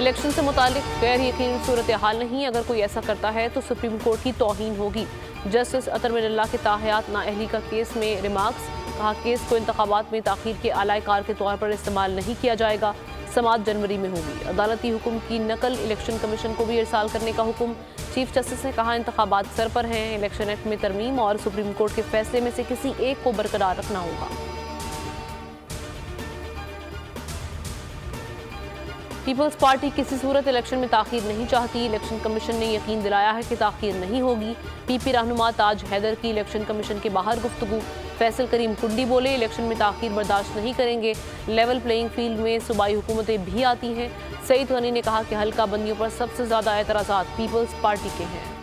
Election से मुतालिक गैर यकीनी सूरत हाल नहीं, अगर कोई ऐसा करता है तो सुप्रीम कोर्ट की तौहीन होगी। जस्टिस अतर मिनल्ला के ताहयात नाअहली का केस में रिमार्क्स, कहा केस को इंतखाबात में ताखीर के आलाए कार के तौर पर इस्तेमाल नहीं किया जाएगा, समाअत जनवरी में होगी। अदालती हुक्म की नकल इलेक्शन कमीशन को भी इरसाल करने का हुक्म। चीफ जस्टिस ने कहा इंतखाबात सर पर हैं, इलेक्शन एक्ट में तरमीम और सुप्रीम कोर्ट के फैसले में से किसी एक को बरकरार रखना होगा। पीपल्स पार्टी किसी सूरत इलेक्शन में ताखीर नहीं चाहती, इलेक्शन कमीशन ने यकीन दिलाया है कि ताखीर नहीं होगी। पीपी रहनुमा ताज हैदर की इलेक्शन कमीशन के बाहर गुफ्तगू। फैसल करीम कुंडी बोले इलेक्शन में ताखीर बर्दाश्त नहीं करेंगे, लेवल प्लेइंग फील्ड में सूबाई हुकूमतें भी आती हैं। सईद गनी ने कहा कि हल्का बंदियों पर सबसे ज्यादा एतराज़ात पीपल्स पार्टी के हैं।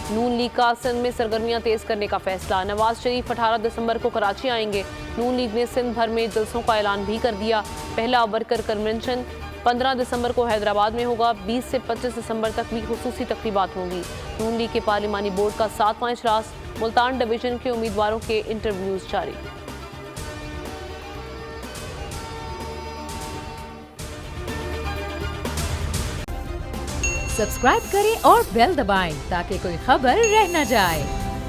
नून लीग का सिंध में सरगर्मियां तेज करने का फैसला। नवाज शरीफ 18 दिसंबर को कराची आएंगे। नून लीग ने सिंध भर में जलसों का ऐलान भी कर दिया। पहला वर्कर कन्वेंशन 15 दिसंबर को हैदराबाद में होगा। 20 से 25 दिसंबर तक भी खुसूसी तकरीबात होंगी। नून लीग के पार्लिमानी बोर्ड का 7वां इजलास। मुल्तान डिवीजन के उम्मीदवारों के इंटरव्यूज जारी। सब्सक्राइब करें और बेल दबाएं ताकि कोई खबर रह न जाए।